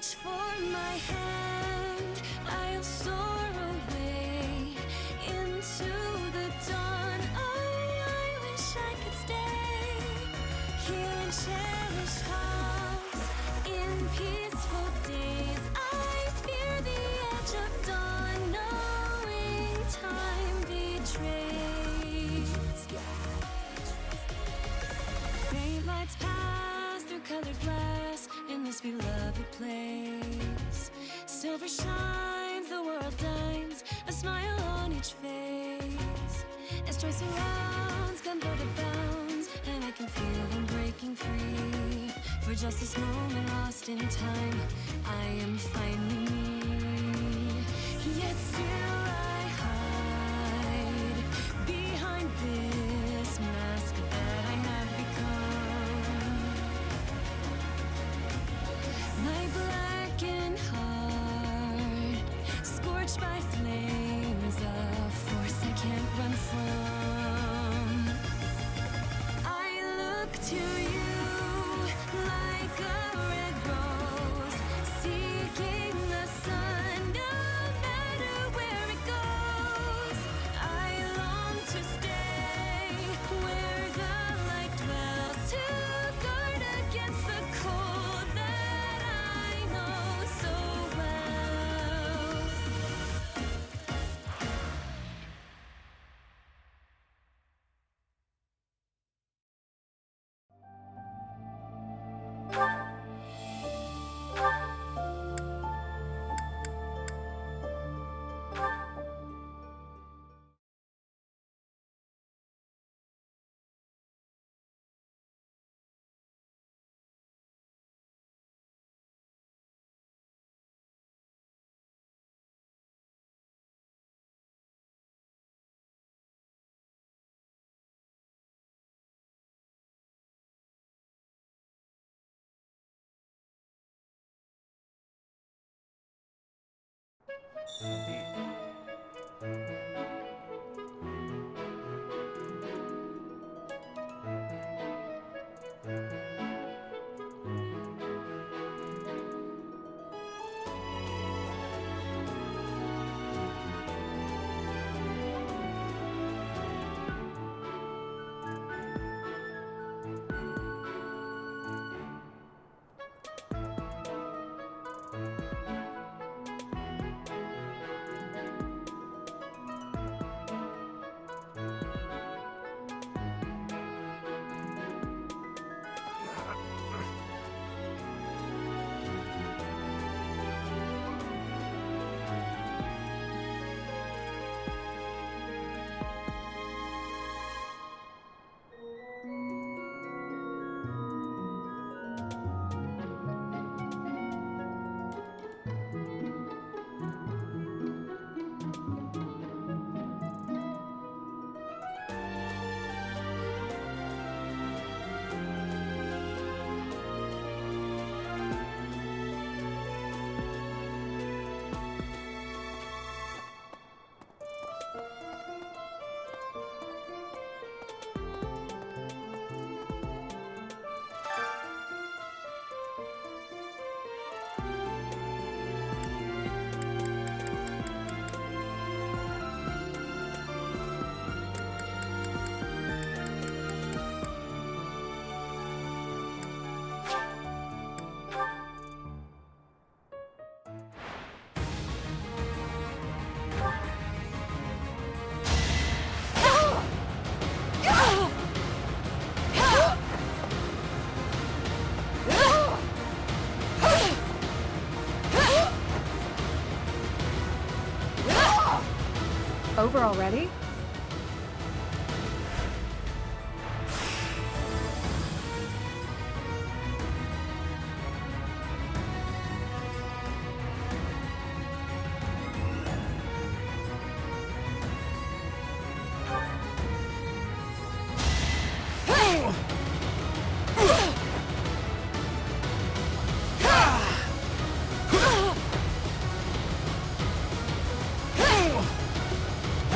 reach for my hand, I'll soar away into the dawn. Oh, I wish I could stay here in cherished halls, in peaceful days. I fear the edge of dawn, knowing time betrays. Faint lights pass through colored glass in this beloved place. Silver shines, the world dines, a smile on each face. As joy surrounds, gun blow to bounds, and I can feel them breaking free. For just this moment lost in time, I am finally me. Yet still I hide behind this mask that I have become. My blackened heart, scorched by flames of force I can't run from. I look to you like a red rose, seeking the sun, no matter where it goes. I long to stay where the light dwells, to guard against the cold that I know so well. Over already?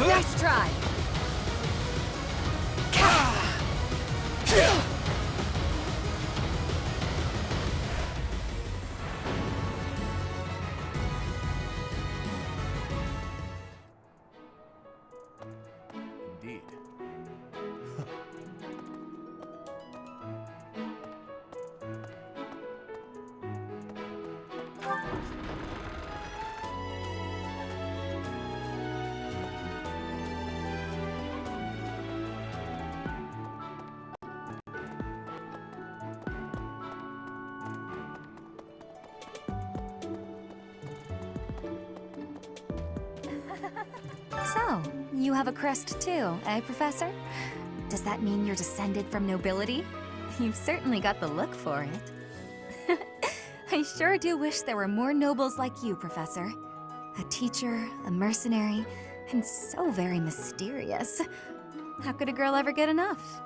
Nice try! So, you have a crest too, eh, Professor? Does that mean you're descended from nobility? You've certainly got the look for it. I sure do wish there were more nobles like you, Professor. A teacher, a mercenary, and so very mysterious. How could a girl ever get enough?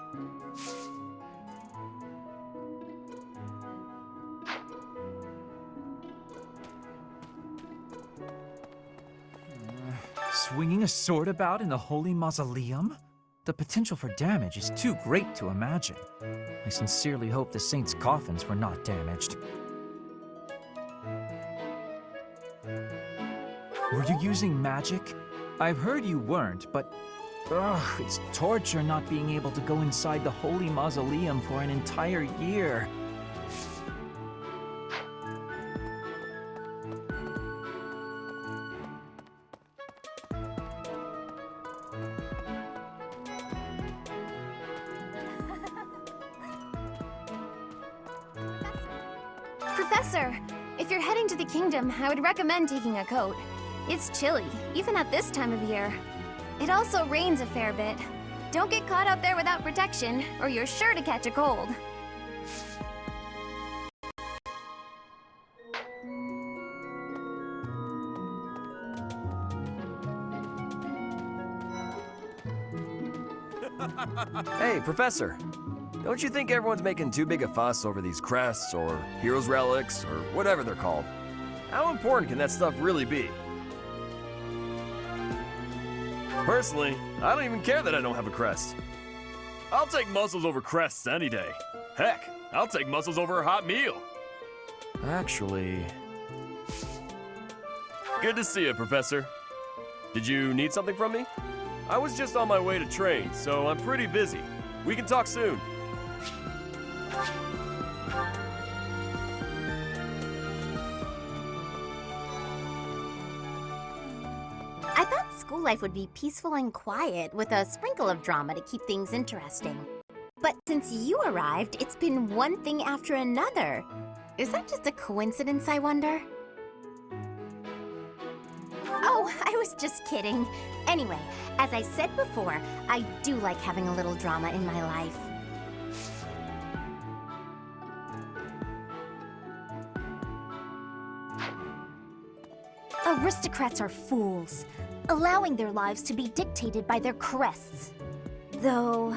Swinging a sword about in the Holy Mausoleum? The potential for damage is too great to imagine. I sincerely hope the saints' coffins were not damaged. Were you using magic? I've heard you weren't, but... Ugh, it's torture not being able to go inside the Holy Mausoleum for an entire year. Professor, if you're heading to the kingdom, I would recommend taking a coat. It's chilly, even at this time of year. It also rains a fair bit. Don't get caught out there without protection, or you're sure to catch a cold. Hey, Professor. Don't you think everyone's making too big a fuss over these crests, or heroes' relics, or whatever they're called? How important can that stuff really be? Personally, I don't even care that I don't have a crest. I'll take muscles over crests any day. Heck, I'll take muscles over a hot meal. Actually... Good to see you, Professor. Did you need something from me? I was just on my way to train, so I'm pretty busy. We can talk soon. I thought school life would be peaceful and quiet, with a sprinkle of drama to keep things interesting. But since you arrived, it's been one thing after another. Is that just a coincidence, I wonder? Oh, I was just kidding. Anyway, as I said before, I do like having a little drama in my life. Aristocrats are fools, allowing their lives to be dictated by their crests. Though,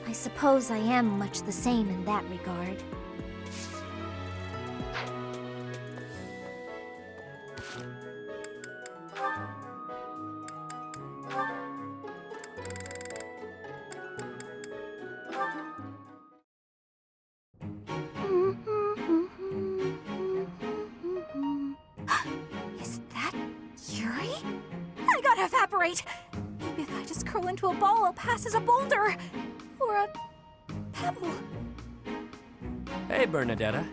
I suppose I am much the same in that regard. Is that Yuri? I gotta evaporate! Maybe if I just curl into a ball, I'll pass as a boulder! Or a pebble. Hey, Bernadetta.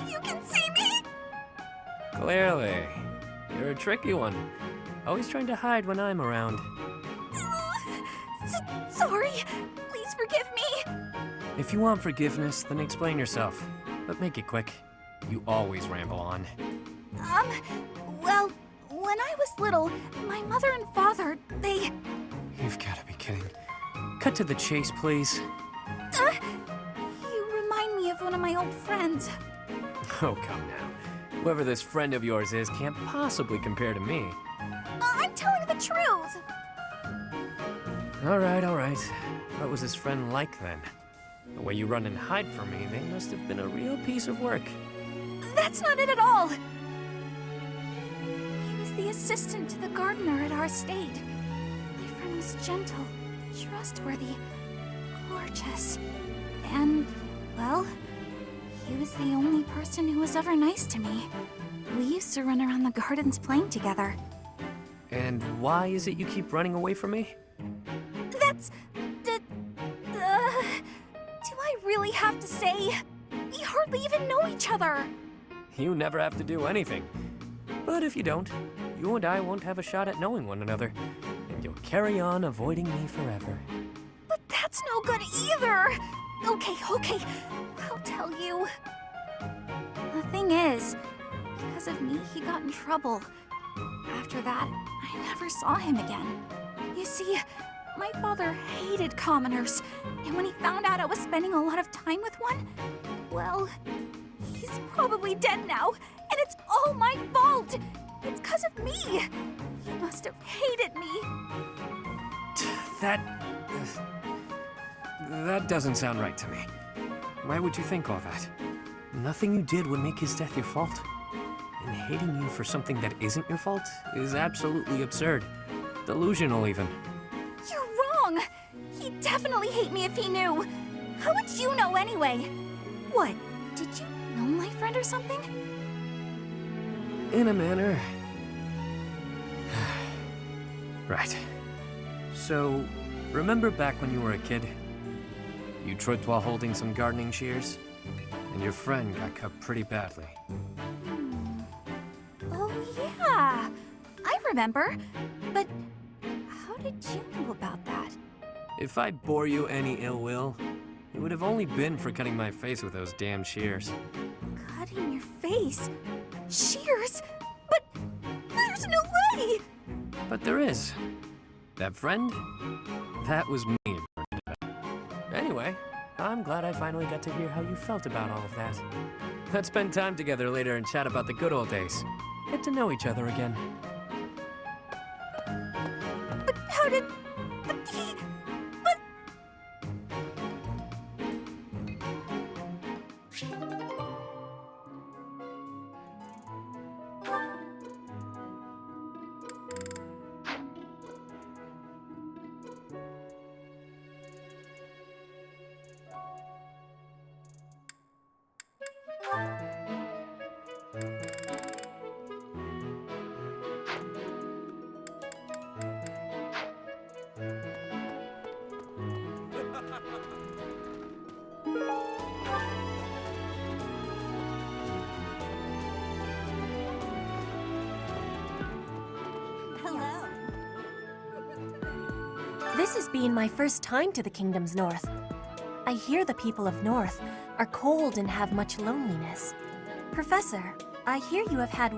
You can see me! Clearly. You're a tricky one. Always trying to hide when I'm around. Sorry. Please forgive me. If you want forgiveness, then explain yourself. But make it quick. You always ramble on. Well, when I was little, my mother and father, they... You've got to be kidding. Cut to the chase, please. You remind me of one of my old friends. Oh, come now. Whoever this friend of yours is can't possibly compare to me. I'm telling the truth. All right, all right. What was his friend like then? The way you run and hide from me, they must have been a real piece of work. That's not it at all. He was the assistant to the gardener at our estate. My friend was gentle, trustworthy, gorgeous. And, well, he was the only person who was ever nice to me. We used to run around the gardens playing together. And why is it you keep running away from me? Do I really have to say? We hardly hardly even know each other. You never have to do anything. But if you don't, you and I won't have a shot at knowing one another, and you'll carry on avoiding me forever. But that's no good either. Okay, I'll tell you. The thing is, because of me, he got in trouble. After that, I never saw him again. You see, my father hated commoners, and when he found out I was spending a lot of time with one, well, he's probably dead now, and it's all my fault! It's because of me! He must have hated me. That doesn't sound right to me. Why would you think all that? Nothing you did would make his death your fault. And hating you for something that isn't your fault is absolutely absurd. Delusional, even. You're wrong! He'd definitely hate me if he knew. How would you know anyway? What, did you know my friend or something? In a manner. Right. So, remember back when you were a kid? You tripped while holding some gardening shears? And your friend got cut pretty badly. Oh, yeah. I remember. But how did you know about that? If I bore you any ill will, it would have only been for cutting my face with those damn shears. Cutting your face? Shears? But there's no way! But there is. That friend? That was me. Anyway, I'm glad I finally got to hear how you felt about all of that. Let's spend time together later and chat about the good old days. Get to know each other again. But how did... But he... But... This has been my first time to the Kingdom's North. I hear the people of North are cold and have much loneliness. Professor, I hear you have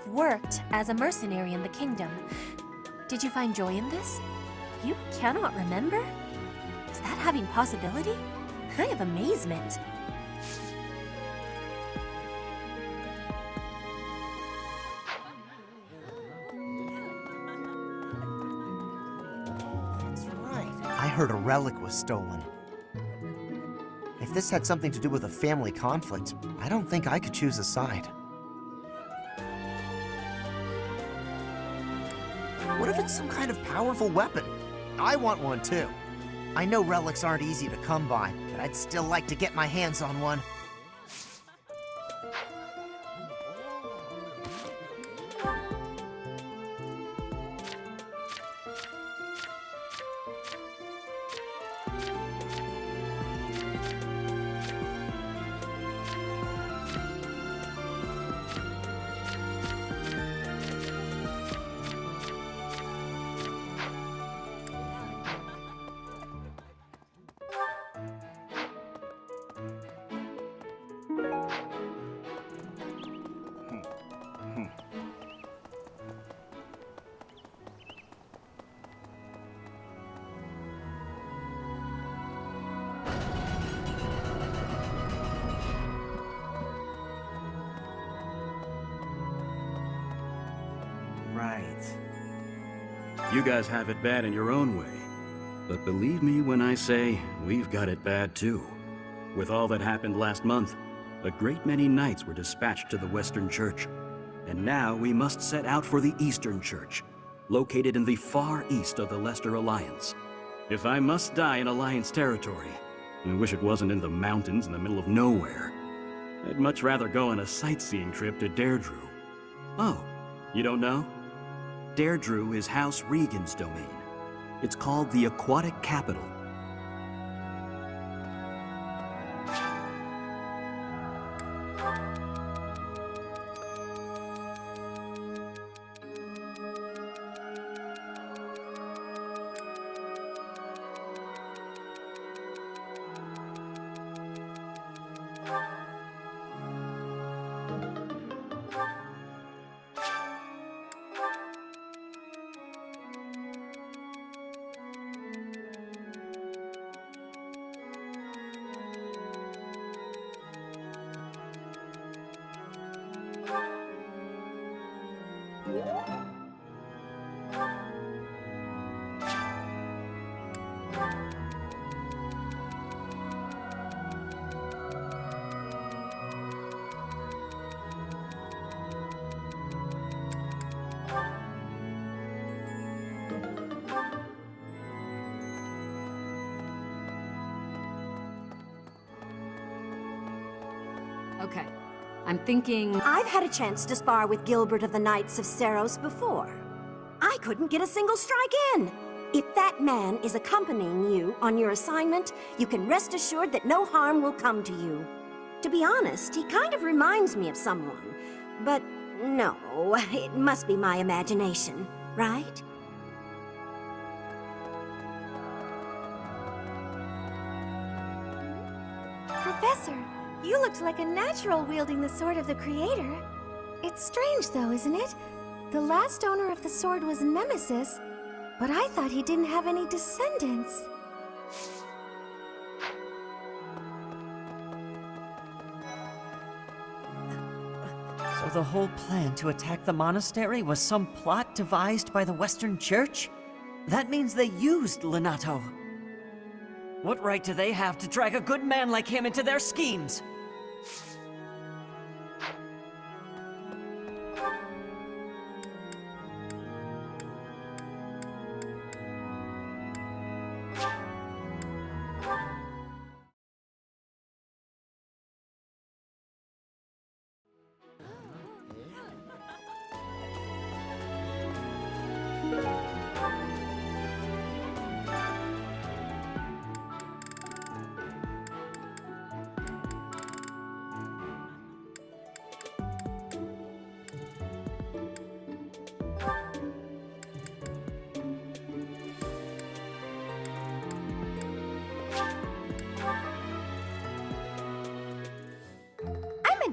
worked as a mercenary in the Kingdom. Did you find joy in this? You cannot remember? Is that having possibility? I have amazement. I heard a relic was stolen. If this had something to do with a family conflict, I don't think I could choose a side. What if it's some kind of powerful weapon? I want one too. I know relics aren't easy to come by, but I'd still like to get my hands on one. Right. You guys have it bad in your own way. But believe me when I say, we've got it bad too. With all that happened last month, a great many knights were dispatched to the Western Church. And now we must set out for the Eastern Church, located in the far east of the Leicester Alliance. If I must die in Alliance territory, I wish it wasn't in the mountains in the middle of nowhere. I'd much rather go on a sightseeing trip to Deirdre. Oh, you don't know? Deirdre is House Regan's domain. It's called the Aquatic Capital. Okay. I'm thinking... I've had a chance to spar with Gilbert of the Knights of Seros before. I couldn't get a single strike in. If that man is accompanying you on your assignment, you can rest assured that no harm will come to you. To be honest, he kind of reminds me of someone. But no, it must be my imagination, right? Professor, you looked like a natural wielding the sword of the Creator. It's strange though, isn't it? The last owner of the sword was Nemesis, but I thought he didn't have any descendants. So the whole plan to attack the monastery was some plot devised by the Western Church? That means they used Lenato. What right do they have to drag a good man like him into their schemes?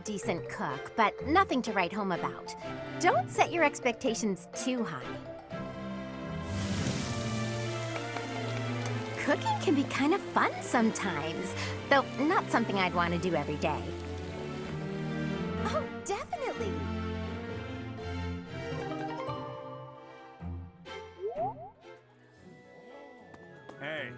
Decent cook, but nothing to write home about. Don't set your expectations too high. Cooking can be kind of fun sometimes, though not something I'd want to do every day. Oh, definitely! Hey.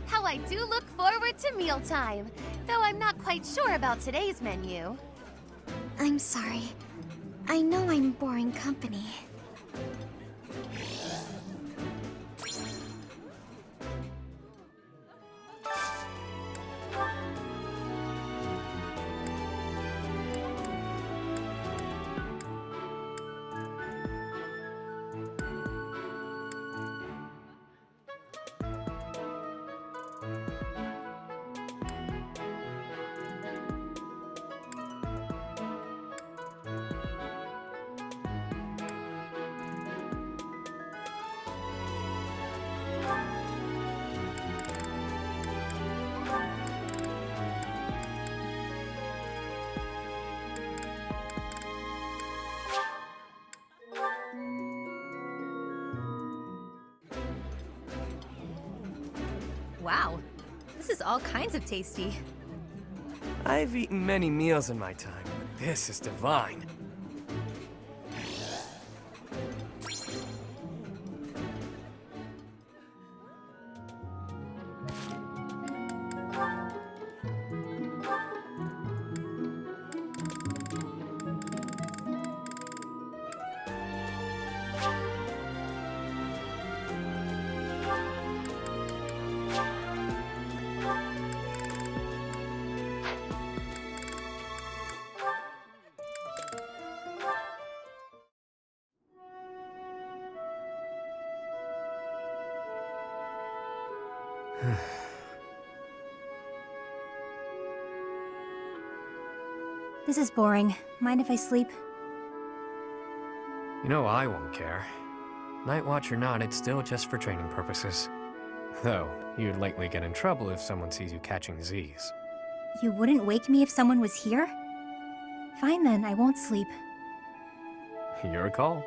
How I do look forward to mealtime, though I'm not quite sure about today's menu. I'm sorry. I know I'm boring company. Wow, this is all kinds of tasty. I've eaten many meals in my time, but this is divine. This is boring. Mind if I sleep? You know I won't care. Night Watch or not, it's still just for training purposes. Though, you'd likely get in trouble if someone sees you catching Z's. You wouldn't wake me if someone was here? Fine then, I won't sleep. Your call.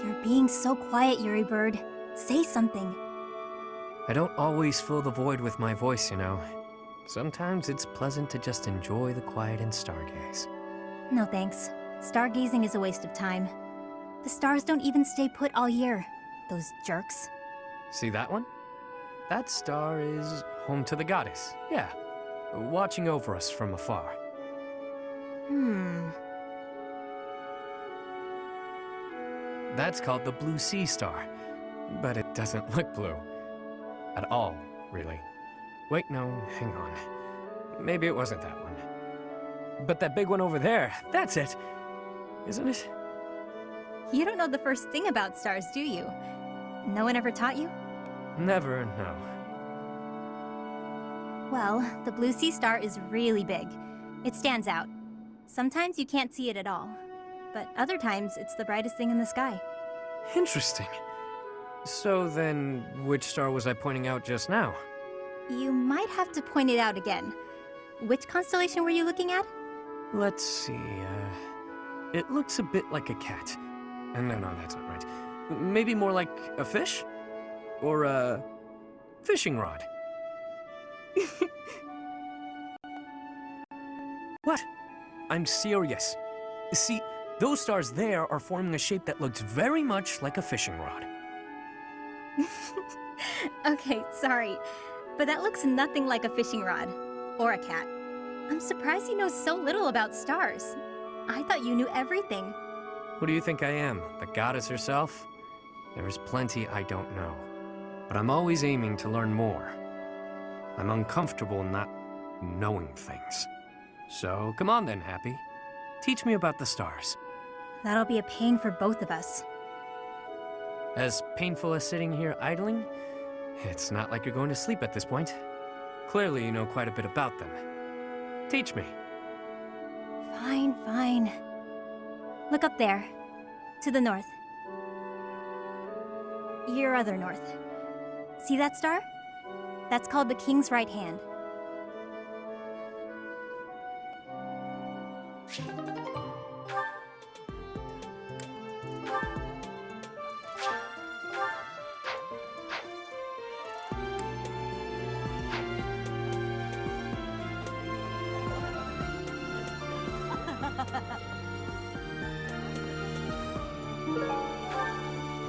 You're being so quiet, Yuri Bird. Say something. I don't always fill the void with my voice, you know. Sometimes it's pleasant to just enjoy the quiet and stargaze. No thanks. Stargazing is a waste of time. The stars don't even stay put all year. Those jerks. See that one? That star is home to the goddess, yeah. Watching over us from afar. That's called the Blue Sea Star. But it doesn't look blue. At all, really. Wait, no, hang on. Maybe it wasn't that one. But that big one over there, that's it! Isn't it? You don't know the first thing about stars, do you? No one ever taught you? Never, no. Well, the Blue Sea Star is really big. It stands out. Sometimes you can't see it at all. But other times, it's the brightest thing in the sky. Interesting. So then, which star was I pointing out just now? You might have to point it out again. Which constellation were you looking at? Let's see, it looks a bit like a cat. No, that's not right. Maybe more like a fish? Or a fishing rod. What? I'm serious. See, those stars there are forming a shape that looks very much like a fishing rod. Okay, sorry. But that looks nothing like a fishing rod. Or a cat. I'm surprised you know so little about stars. I thought you knew everything. Who do you think I am? The goddess herself? There is plenty I don't know. But I'm always aiming to learn more. I'm uncomfortable not knowing things. So come on then, Happy. Teach me about the stars. That'll be a pain for both of us. As painful as sitting here idling, it's not like you're going to sleep at this point. Clearly you know quite a bit about them. Teach me. Fine. Look up there. To the north. Your other north. See that star? That's called the King's Right Hand.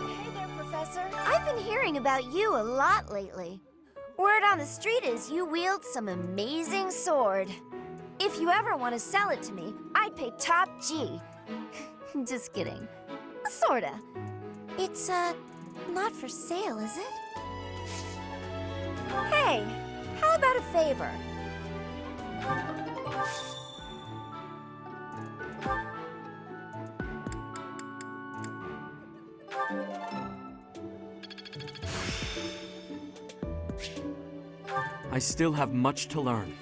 Hey there, Professor. I've been hearing about you a lot lately. Word on the street is you wield some amazing sword. If you ever want to sell it to me, I'd pay top G. Just kidding. Sorta. It's, not for sale, is it? Hey, how about a favor? I still have much to learn.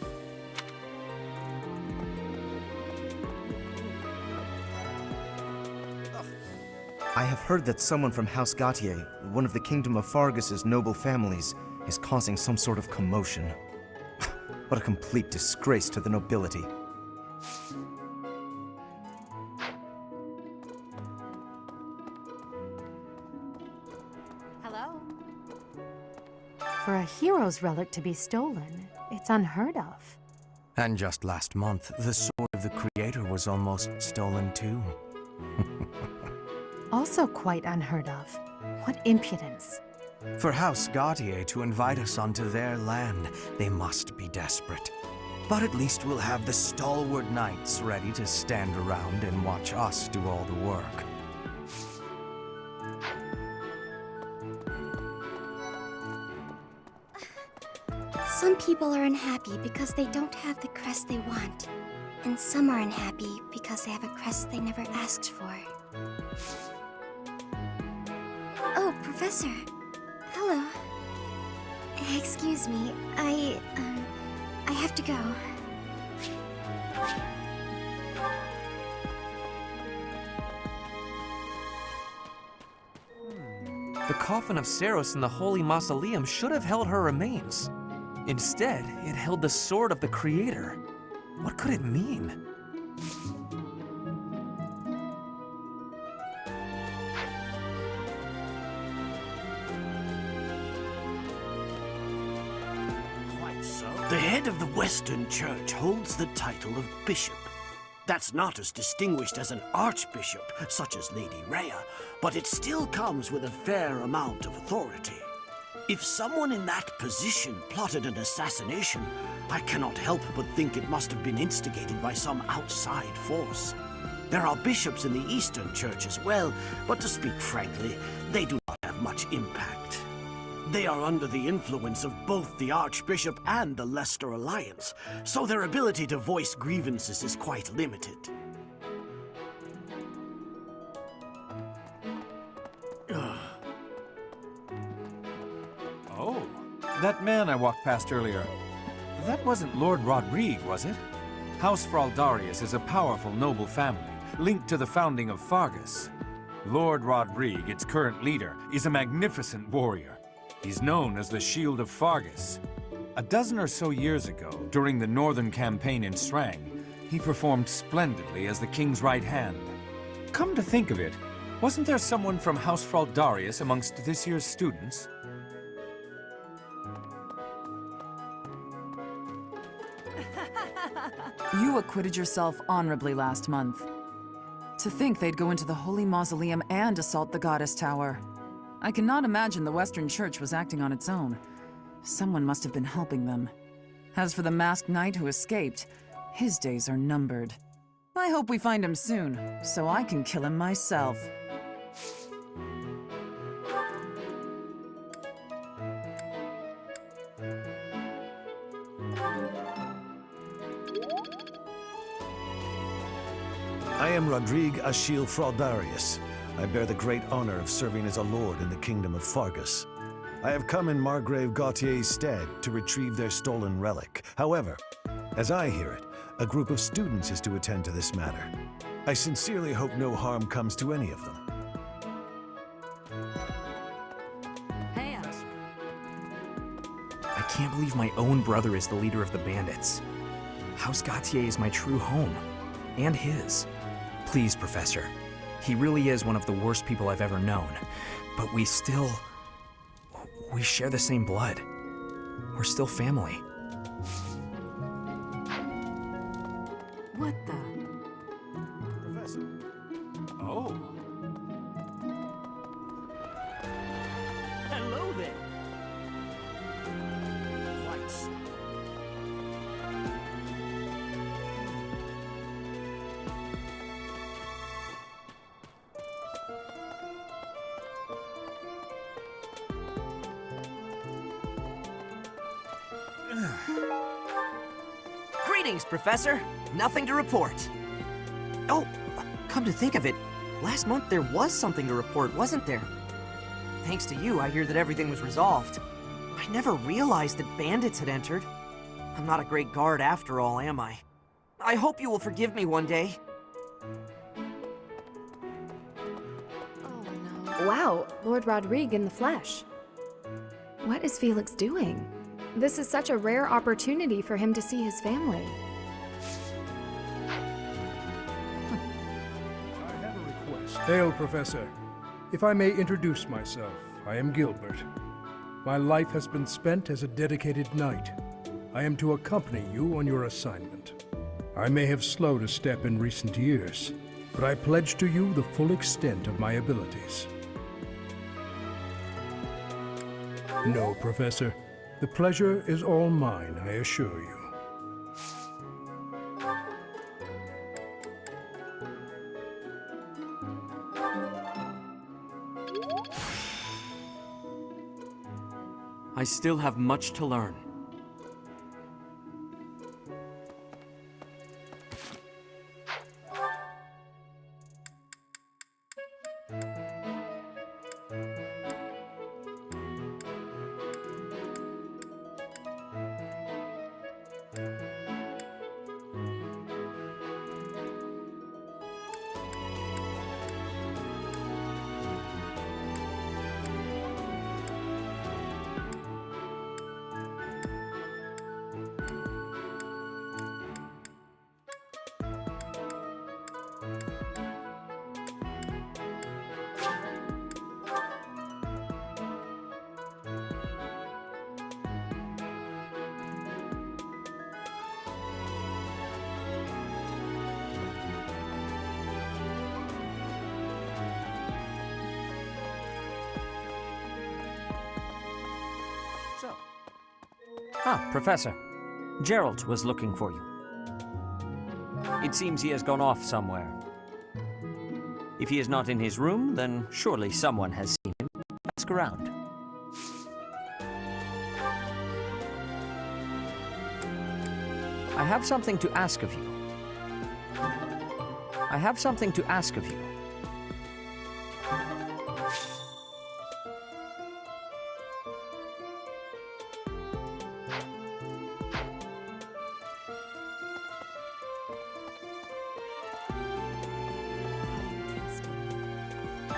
I have heard that someone from House Gautier, one of the Kingdom of Fargus's noble families, is causing some sort of commotion. What a complete disgrace to the nobility. Hello? For a hero's relic to be stolen, it's unheard of. And just last month, the sword of the Creator was almost stolen too. Also quite unheard of. What impudence. For House Gautier to invite us onto their land, they must be desperate. But at least we'll have the stalwart knights ready to stand around and watch us do all the work. Some people are unhappy because they don't have the crest they want. And some are unhappy because they have a crest they never asked for. Oh, Professor. Hello. Excuse me, I have to go. The coffin of Saros in the Holy Mausoleum should have held her remains. Instead, it held the sword of the Creator. What could it mean? The head of the Western Church holds the title of bishop. That's not as distinguished as an archbishop, such as Lady Rhea, but it still comes with a fair amount of authority. If someone in that position plotted an assassination, I cannot help but think it must have been instigated by some outside force. There are bishops in the Eastern Church as well, but to speak frankly, they do not have much impact. They are under the influence of both the Archbishop and the Leicester Alliance, so their ability to voice grievances is quite limited. Oh, that man I walked past earlier. That wasn't Lord Rodrigue, was it? House Fraldarius is a powerful noble family, linked to the founding of Fargus. Lord Rodrigue, its current leader, is a magnificent warrior. He's known as the Shield of Fargus. A dozen or so years ago, during the Northern Campaign in Srang, he performed splendidly as the king's right hand. Come to think of it, wasn't there someone from House Fraldarius amongst this year's students? You acquitted yourself honorably last month. To think they'd go into the Holy Mausoleum and assault the Goddess Tower. I cannot imagine the Western Church was acting on its own. Someone must have been helping them. As for the masked knight who escaped, his days are numbered. I hope we find him soon, so I can kill him myself. I am Rodrigue Achille Fraldarius. I bear the great honor of serving as a lord in the kingdom of Fargus. I have come in Margrave Gautier's stead to retrieve their stolen relic. However, as I hear it, a group of students is to attend to this matter. I sincerely hope no harm comes to any of them. Hey, I can't believe my own brother is the leader of the bandits. House Gautier is my true home. And his. Please, Professor. He really is one of the worst people I've ever known. But we share the same blood. We're still family. What the? Professor. Oh. Hello there. Lights. Greetings, Professor. Nothing to report. Oh, come to think of it, last month there was something to report, wasn't there? Thanks to you, I hear that everything was resolved. I never realized that bandits had entered. I'm not a great guard after all, am I? I hope you will forgive me one day. Wow, Lord Rodrigue in the flesh. What is Felix doing? This is such a rare opportunity for him to see his family. I have a request. Hail, Professor. If I may introduce myself, I am Gilbert. My life has been spent as a dedicated knight. I am to accompany you on your assignment. I may have slowed a step in recent years, but I pledge to you the full extent of my abilities. No, Professor. The pleasure is all mine, I assure you. I still have much to learn. Ah, Professor. Gerald was looking for you. It seems he has gone off somewhere. If he is not in his room, then surely someone has seen him. Ask around. I have something to ask of you. I have something to ask of you.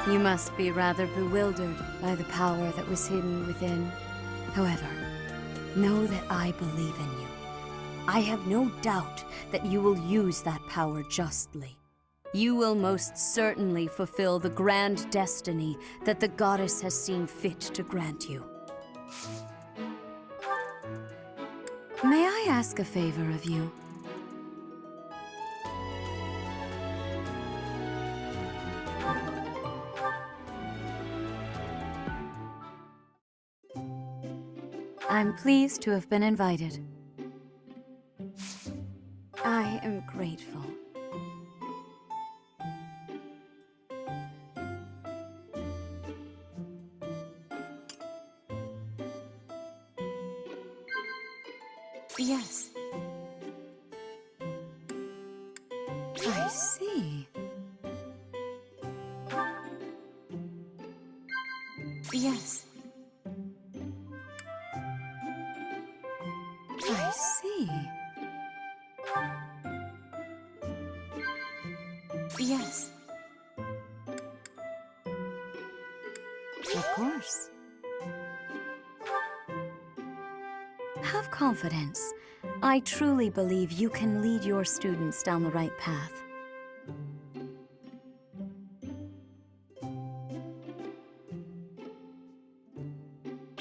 You must be rather bewildered by the power that was hidden within. However, know that I believe in you. I have no doubt that you will use that power justly. You will most certainly fulfill the grand destiny that the goddess has seen fit to grant you. May I ask a favor of you? I'm pleased to have been invited. I am grateful. Yes. I see. Yes. I see. Yes. Of course. Have confidence. I truly believe you can lead your students down the right path.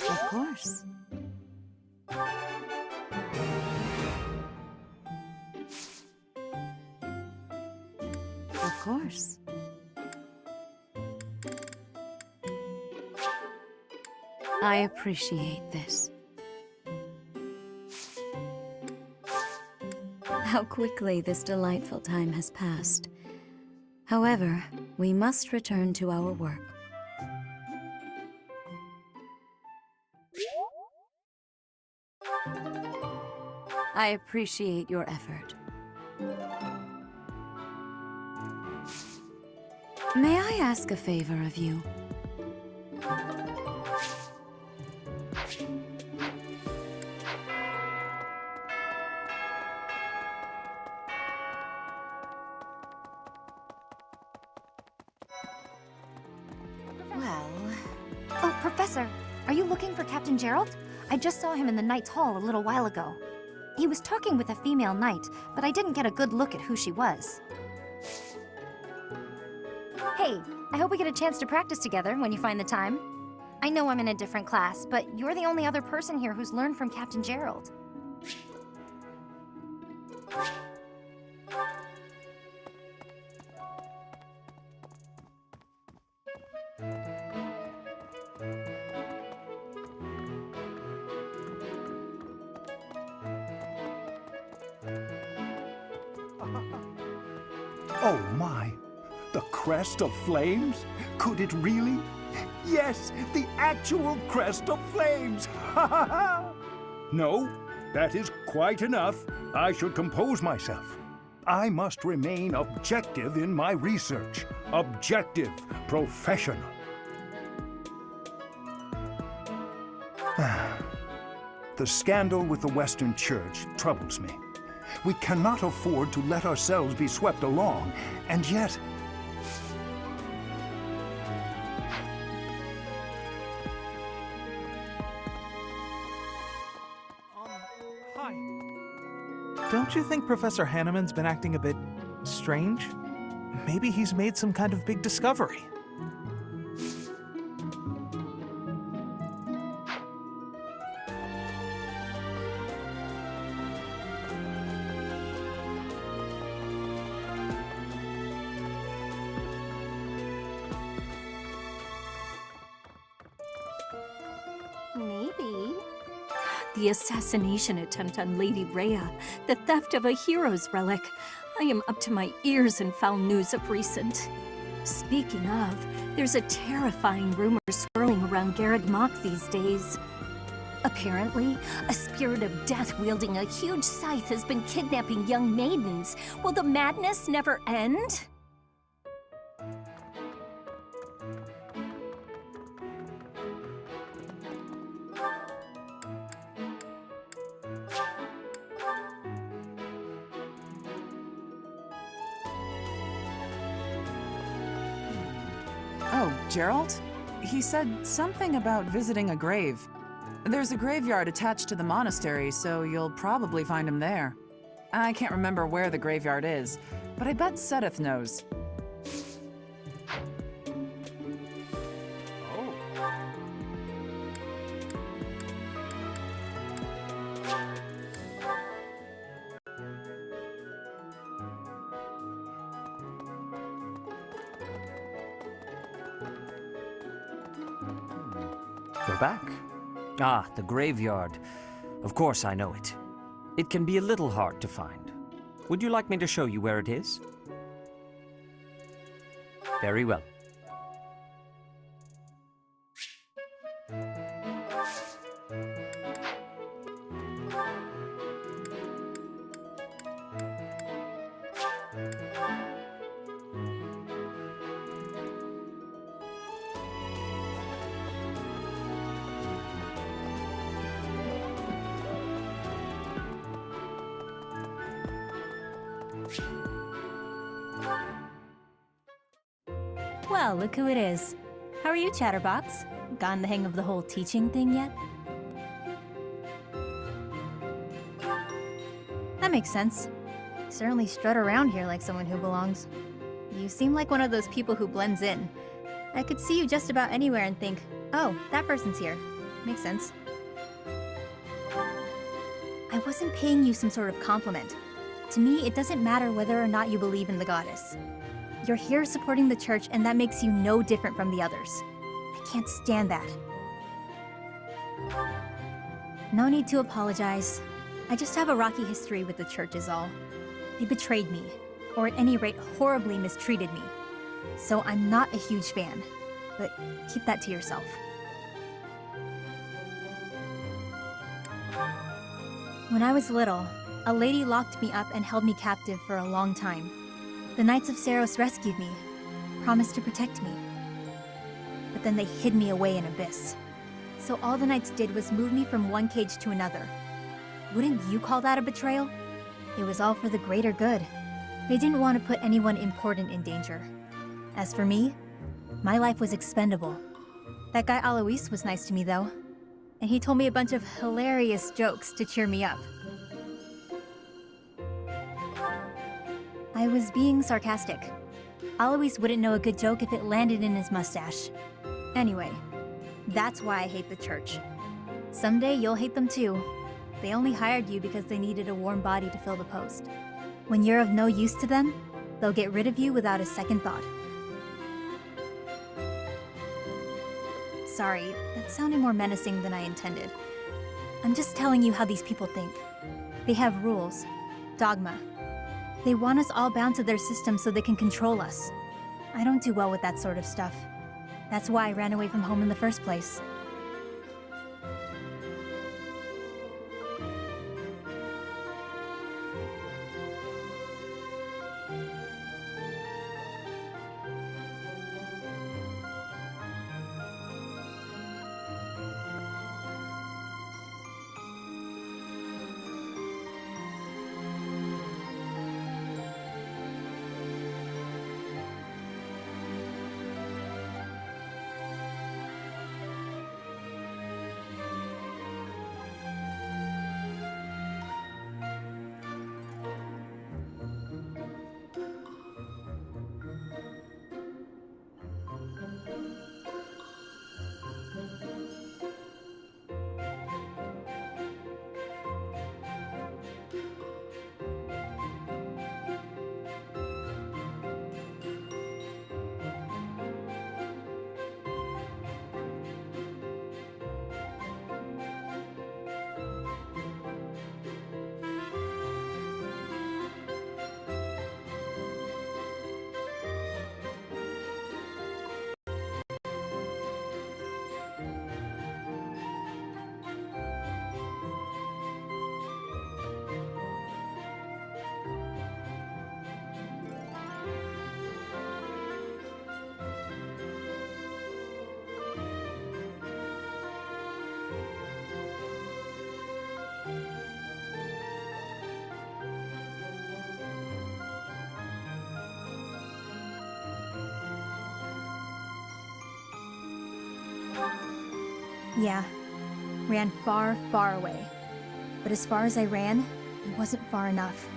Of course. Of course. I appreciate this. How quickly this delightful time has passed. However, we must return to our work. I appreciate your effort. May I ask a favor of you? Well... Oh, Professor! Are you looking for Captain Gerald? I just saw him in the Knight's Hall a little while ago. He was talking with a female knight, but I didn't get a good look at who she was. Hey, I hope we get a chance to practice together when you find the time. I know I'm in a different class, but you're the only other person here who's learned from Captain Gerald. Oh my! The crest of flames? Could it really? Yes, the actual crest of flames! Ha ha ha! No, that is quite enough. I should compose myself. I must remain objective in my research. Objective, professional. The scandal with the Western Church troubles me. We cannot afford to let ourselves be swept along, and yet... Hi. Don't you think Professor Hanneman's been acting a bit strange? Maybe he's made some kind of big discovery. Maybe. The assassination attempt on Lady Rhea, the theft of a hero's relic. I am up to my ears in foul news of recent. Speaking of, there's a terrifying rumor swirling around Garreg Mach these days. Apparently, a spirit of death wielding a huge scythe has been kidnapping young maidens. Will the madness never end? Oh, Gerald? He said something about visiting a grave. There's a graveyard attached to the monastery, so you'll probably find him there. I can't remember where the graveyard is, but I bet Sedith knows. We're back. Ah, the graveyard. Of course I know it. It can be a little hard to find. Would you like me to show you where it is? Very well. Well, look who it is. How are you, Chatterbox? Gotten the hang of the whole teaching thing yet? That makes sense. You certainly strut around here like someone who belongs. You seem like one of those people who blends in. I could see you just about anywhere and think, oh, that person's here. Makes sense. I wasn't paying you some sort of compliment. To me, it doesn't matter whether or not you believe in the goddess. You're here supporting the church, and that makes you no different from the others. I can't stand that. No need to apologize. I just have a rocky history with the church is all. They betrayed me, or at any rate horribly mistreated me. So I'm not a huge fan, but keep that to yourself. When I was little, a lady locked me up and held me captive for a long time. The Knights of Seiros rescued me, promised to protect me. But then they hid me away in Abyss. So all the Knights did was move me from one cage to another. Wouldn't you call that a betrayal? It was all for the greater good. They didn't want to put anyone important in danger. As for me, my life was expendable. That guy Alois was nice to me though, and he told me a bunch of hilarious jokes to cheer me up. I was being sarcastic. Alois wouldn't know a good joke if it landed in his mustache. Anyway, that's why I hate the church. Someday you'll hate them too. They only hired you because they needed a warm body to fill the post. When you're of no use to them, they'll get rid of you without a second thought. Sorry, that sounded more menacing than I intended. I'm just telling you how these people think. They have rules, dogma. They want us all bound to their system so they can control us. I don't do well with that sort of stuff. That's why I ran away from home in the first place. Yeah, ran far, far away. But as far as I ran, it wasn't far enough.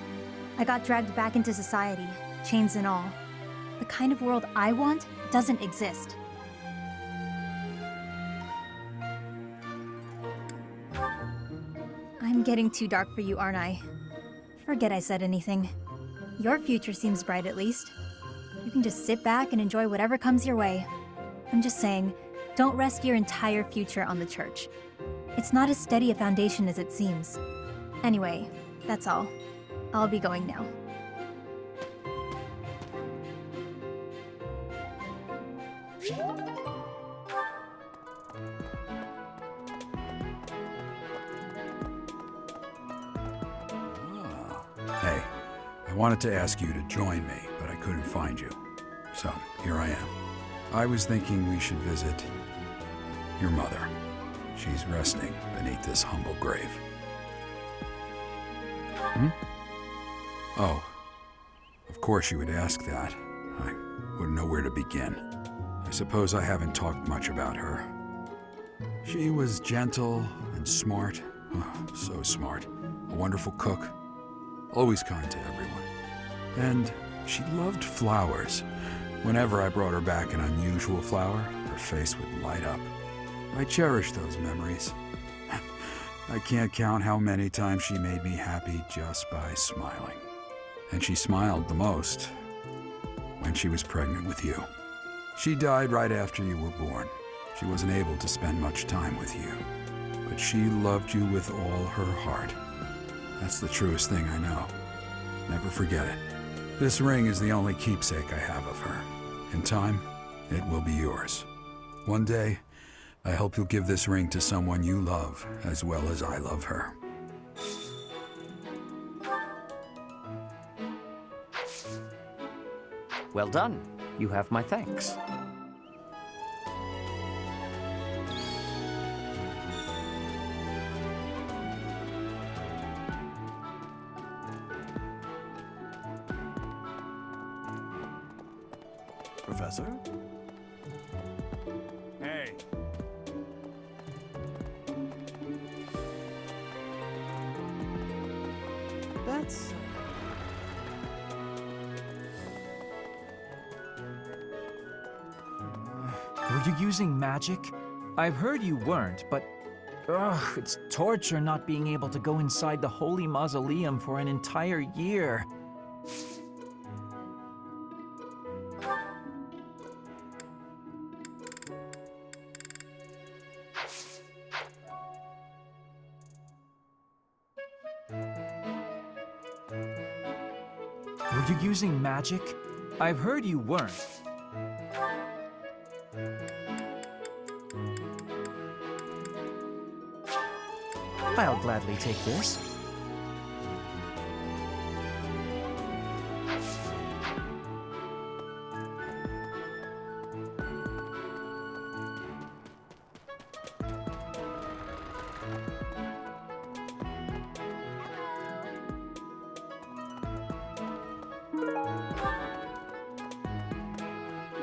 I got dragged back into society, chains and all. The kind of world I want doesn't exist. I'm getting too dark for you, aren't I? Forget I said anything. Your future seems bright, at least. You can just sit back and enjoy whatever comes your way. I'm just saying, don't rest your entire future on the church. It's not as steady a foundation as it seems. Anyway, that's all. I'll be going now. Hey, I wanted to ask you to join me, but I couldn't find you. So, here I am. I was thinking we should visit your mother. She's resting beneath this humble grave. Hmm? Oh, of course you would ask that. I wouldn't know where to begin. I suppose I haven't talked much about her. She was gentle and smart. Oh, so smart. A wonderful cook. Always kind to everyone. And she loved flowers. Whenever I brought her back an unusual flower, her face would light up. I cherish those memories. I can't count how many times she made me happy just by smiling. And she smiled the most when she was pregnant with you. She died right after you were born. She wasn't able to spend much time with you, but she loved you with all her heart. That's the truest thing I know. Never forget it. This ring is the only keepsake I have of her. In time, it will be yours. One day, I hope you'll give this ring to someone you love as well as I love her. Well done. You have my thanks. Professor? Hey. That's... Were you using magic? I've heard you weren't, but... Ugh, it's torture not being able to go inside the holy mausoleum for an entire year. Were you using magic? I've heard you weren't. I'll gladly take this.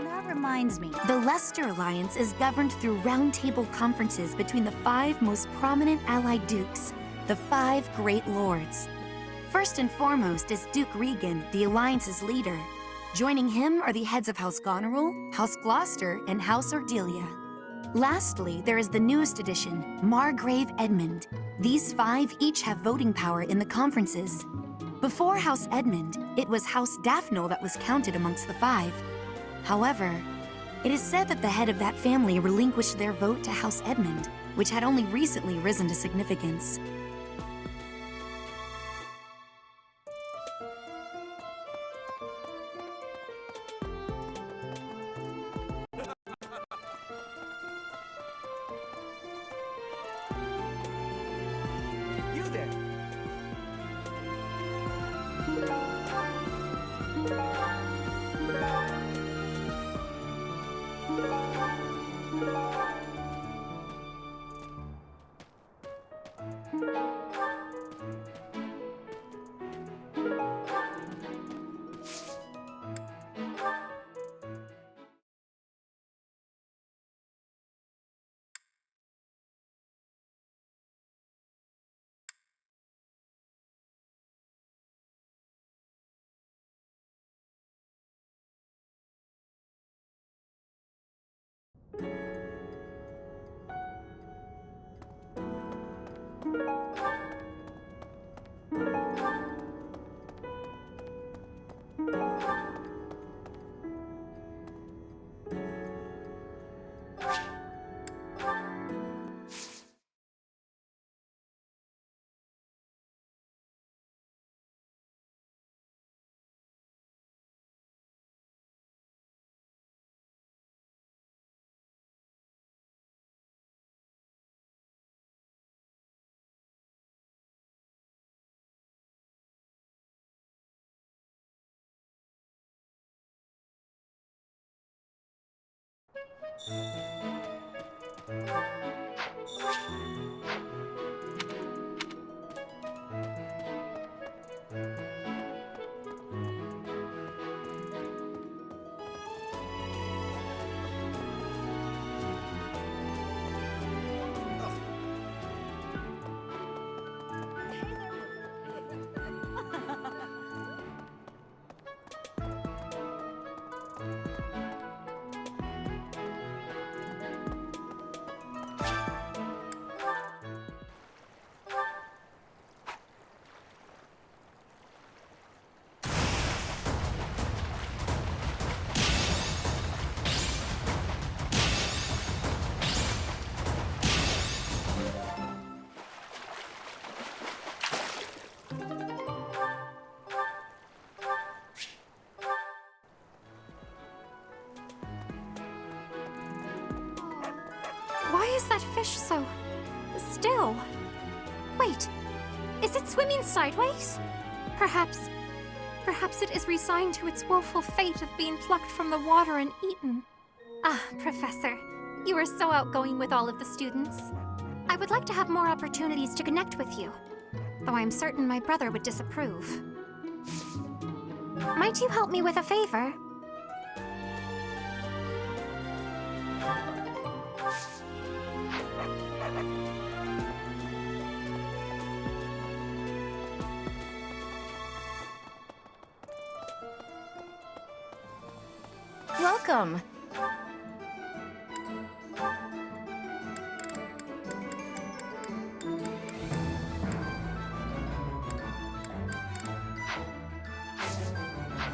That reminds me. The Leicester Alliance is governed through roundtable conferences between the 5 most prominent allied dukes, the 5 Great Lords. First and foremost is Duke Regan, the Alliance's leader. Joining him are the heads of House Goneril, House Gloucester, and House Ordelia. Lastly, there is the newest addition, Margrave Edmund. These 5 each have voting power in the conferences. Before House Edmund, it was House Daphno that was counted amongst the 5. However, it is said that the head of that family relinquished their vote to House Edmund, which had only recently risen to significance. You there! Why is that fish so still? Wait, is it swimming sideways? Perhaps it is resigned to its woeful fate of being plucked from the water and eaten. Ah, Professor, you are so outgoing with all of the students. I would like to have more opportunities to connect with you, though I'm certain my brother would disapprove. Might you help me with a favor? Welcome.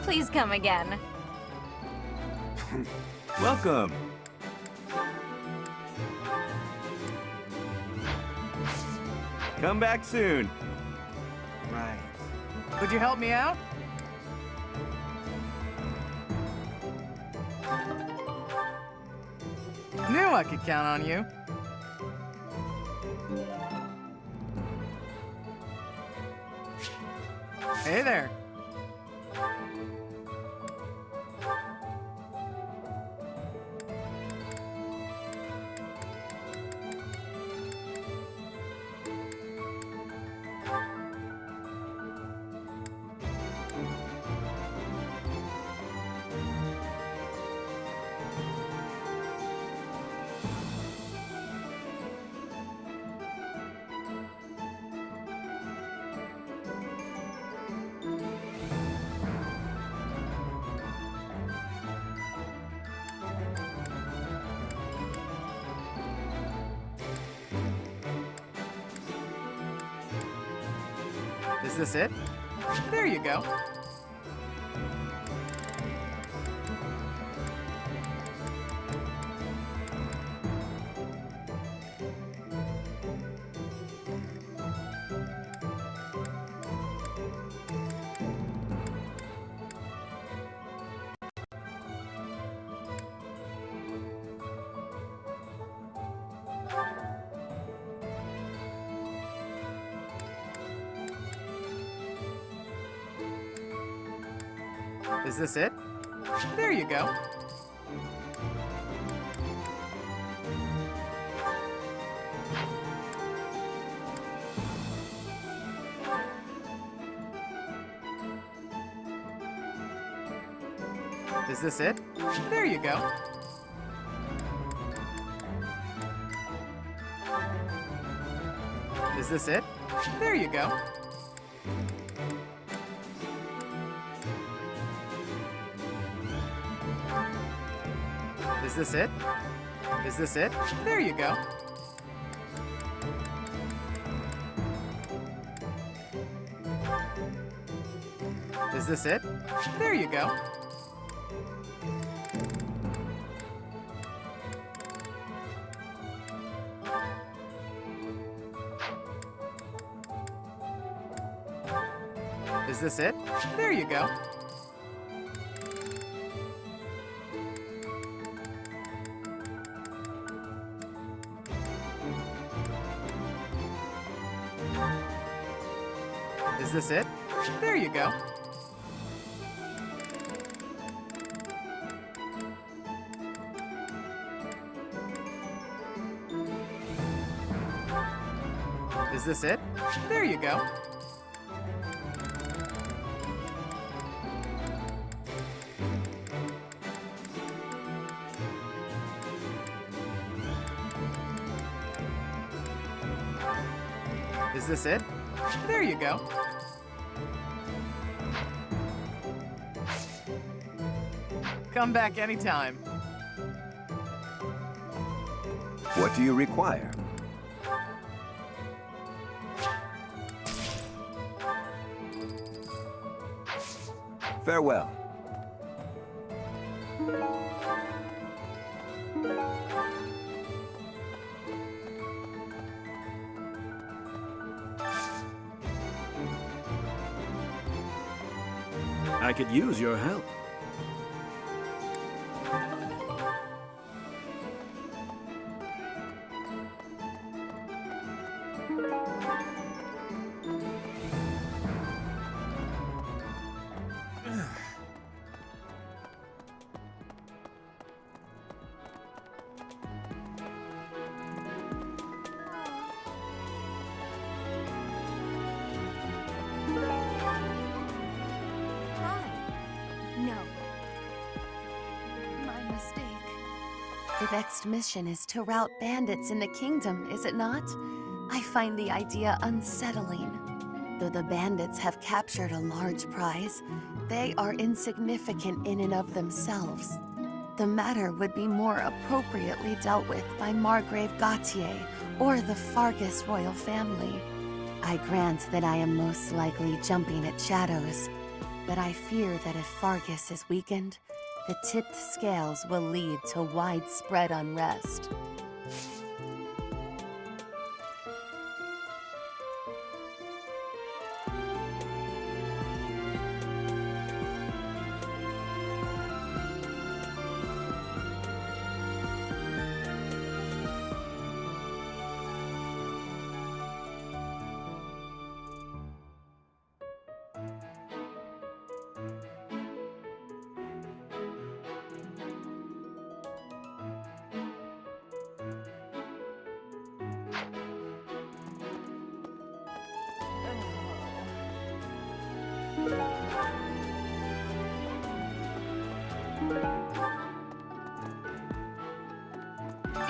Please come again. Welcome. Come back soon. Right. Could you help me out? Knew I could count on you. Hey there. Is this it? There you go. Is this it? There you go. Is this it? There you go. Is this it? There you go. Is this it? Is this it? There you go. Is this it? There you go. Is this it? There you go. Is this it? There you go. Is this it? There you go. Is this it? There you go. Come back anytime. What do you require? Farewell. I could use your help. No. My mistake. The next mission is to rout bandits in the kingdom, is it not? I find the idea unsettling. Though the bandits have captured a large prize, they are insignificant in and of themselves. The matter would be more appropriately dealt with by Margrave Gautier or the Fargus royal family. I grant that I am most likely jumping at shadows, but I fear that if Fargus is weakened, the tipped scales will lead to widespread unrest.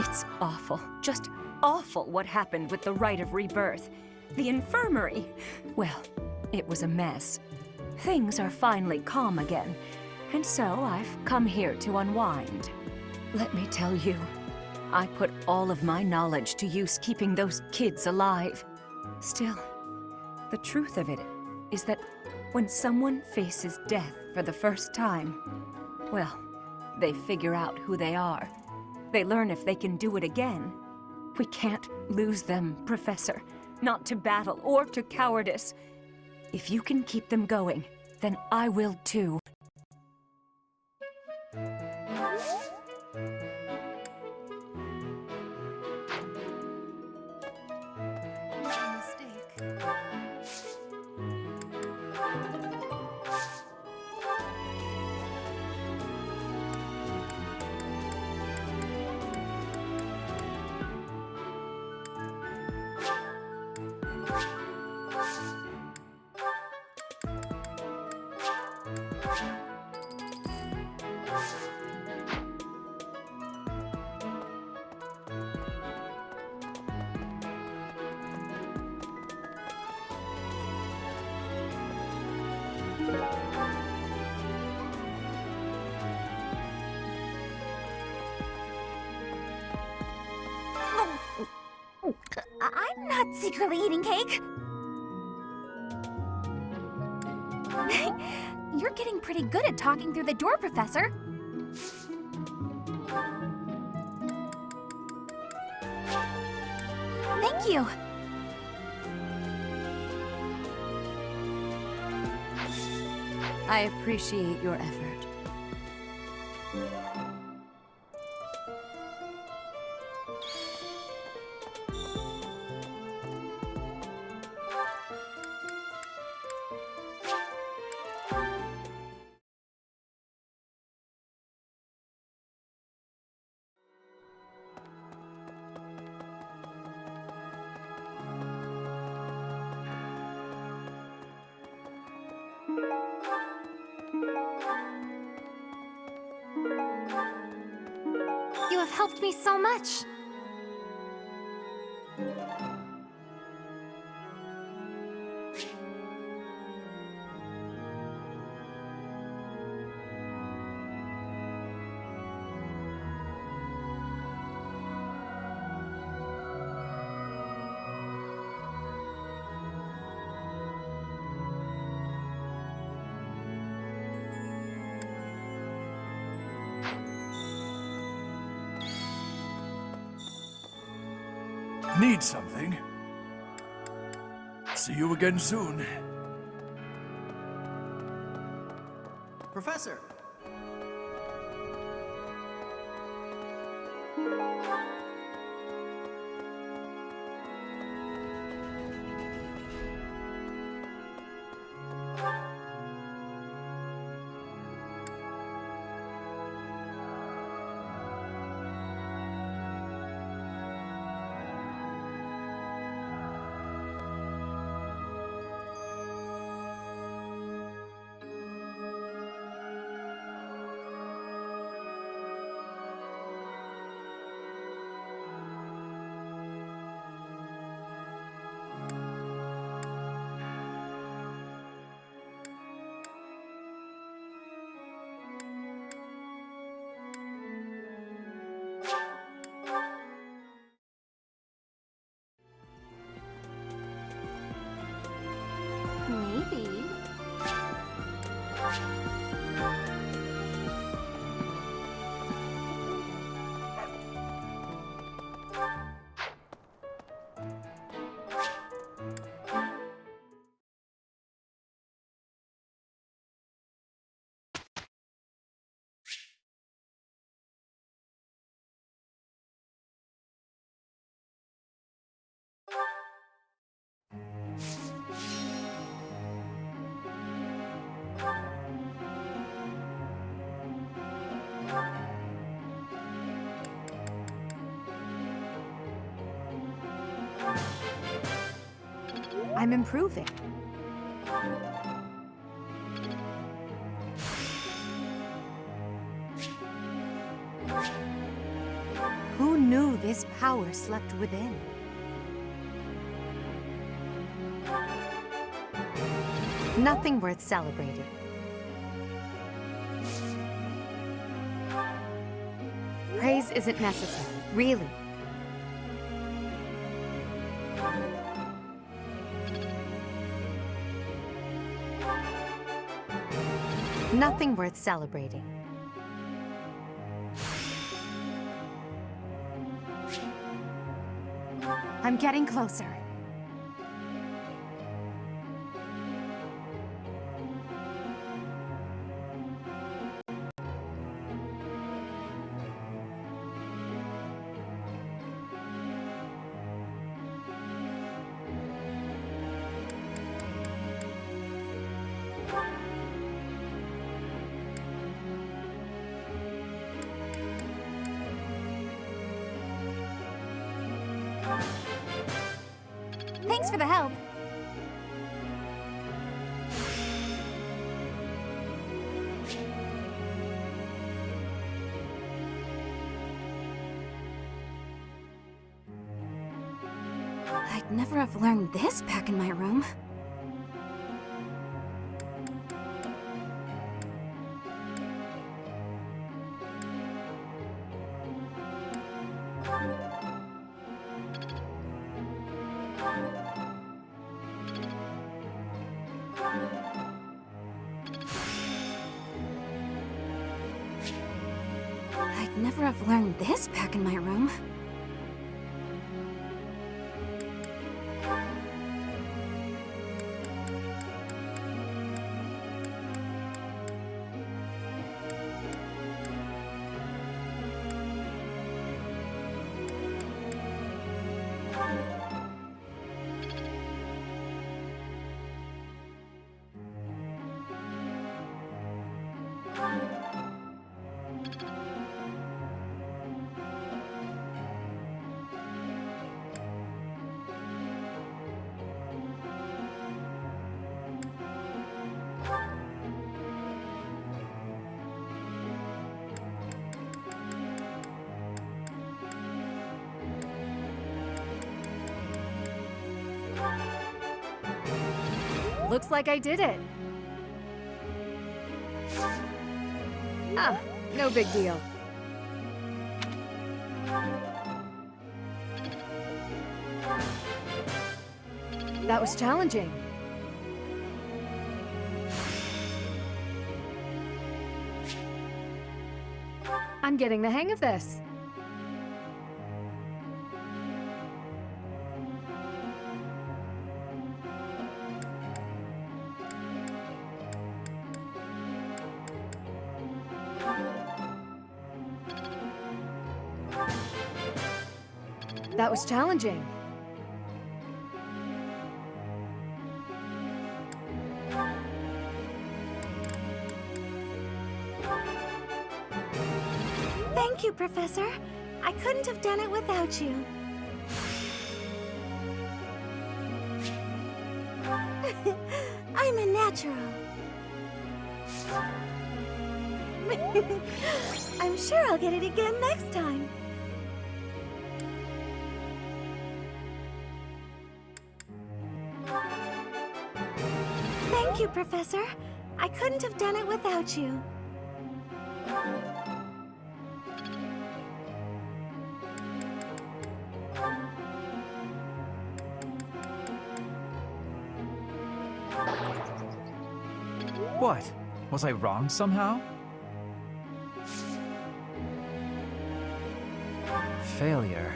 It's awful, just awful what happened with the Rite of Rebirth. The infirmary. Well, it was a mess. Things are finally calm again, and so I've come here to unwind. Let me tell you, I put all of my knowledge to use keeping those kids alive. Still, the truth of it is that when someone faces death for the first time, well, they figure out who they are. They learn if they can do it again. We can't lose them, Professor. Not to battle or to cowardice. If you can keep them going, then I will too. I'm not secretly eating cake. You're getting pretty good at talking through the door, Professor. Thank you. I appreciate your effort. have helped me so much. Need something? See you again soon. Professor! Maybe. I'm improving. Who knew this power slept within? Nothing worth celebrating. Praise isn't necessary, really. Nothing worth celebrating. I'm getting closer. Thanks for the help. I'd never have learned this back in my room. I'd never have learned this back in my room. Looks like I did it. Ah, no big deal. That was challenging. I'm getting the hang of this. That was challenging. Thank you, Professor. I couldn't have done it without you. I'm a natural. I'm sure I'll get it again next time. Thank you, Professor. I couldn't have done it without you. What? Was I wrong somehow? Failure.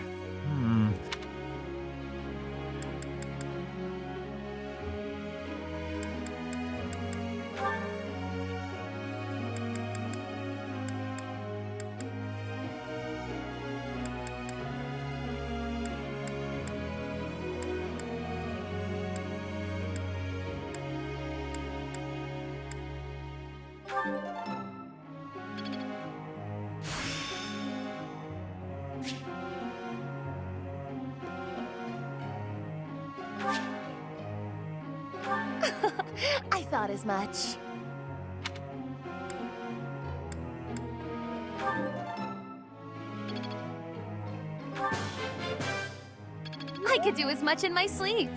I thought as much. I could do as much in my sleep.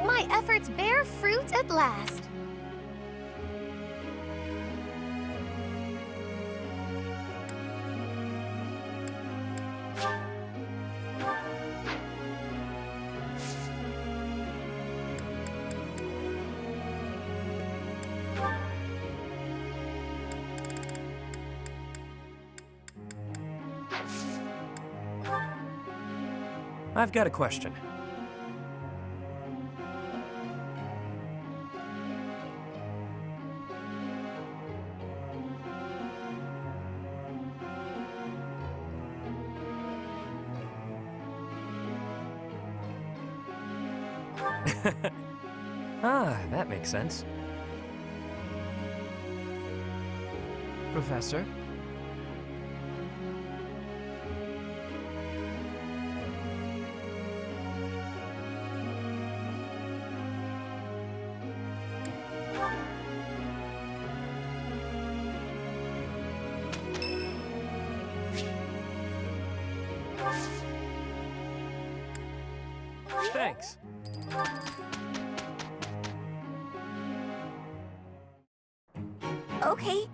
My efforts bear fruit at last. I've got a question. Ah, that makes sense. Professor? Thanks. Okay,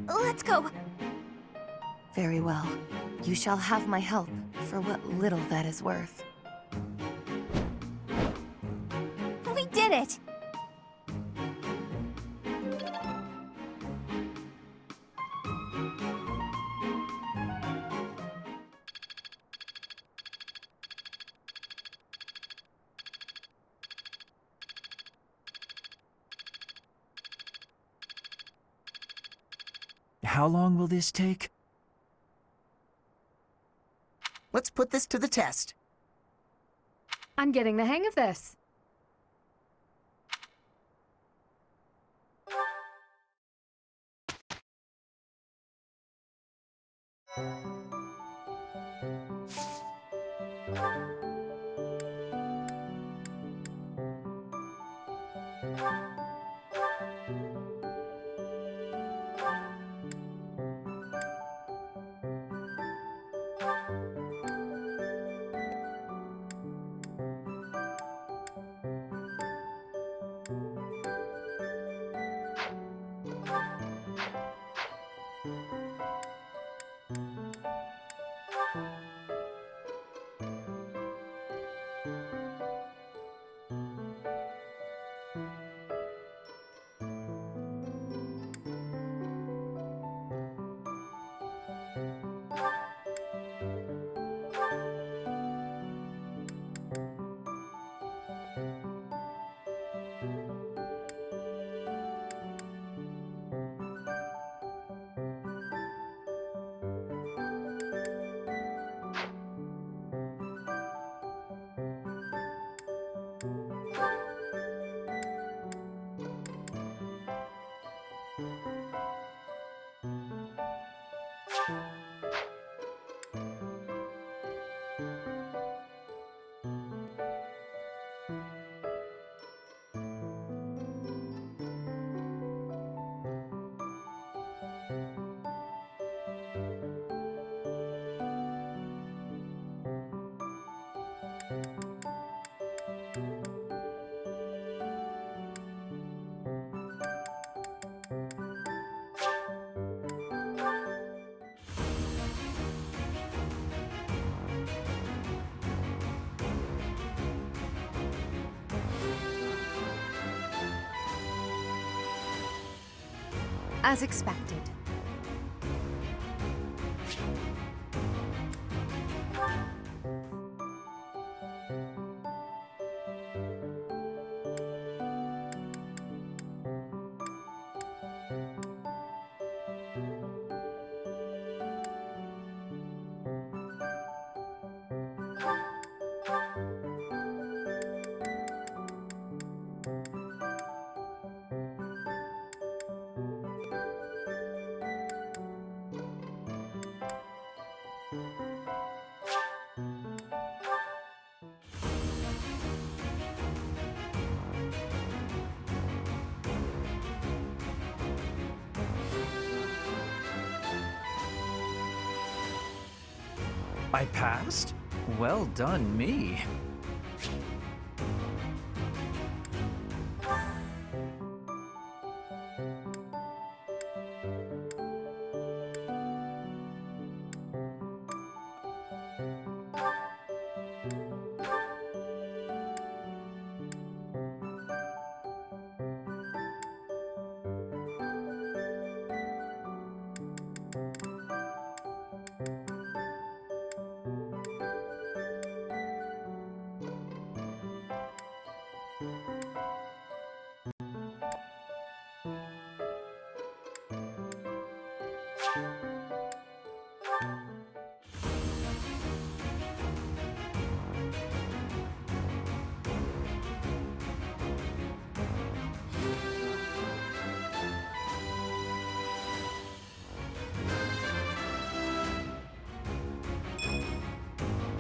let's go. Very well. You shall have my help, for what little that is worth. We did it! How long will this take? Let's put this to the test. I'm getting the hang of this. As expected. I passed? Well done, me.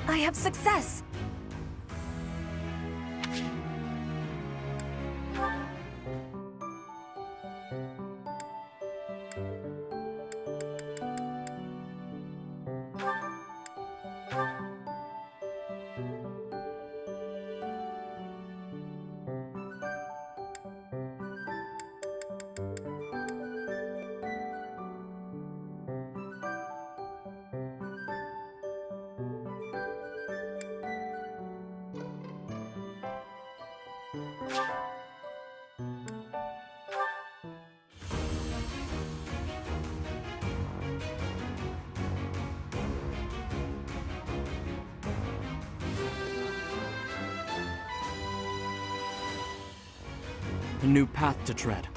I have success! A new path to tread.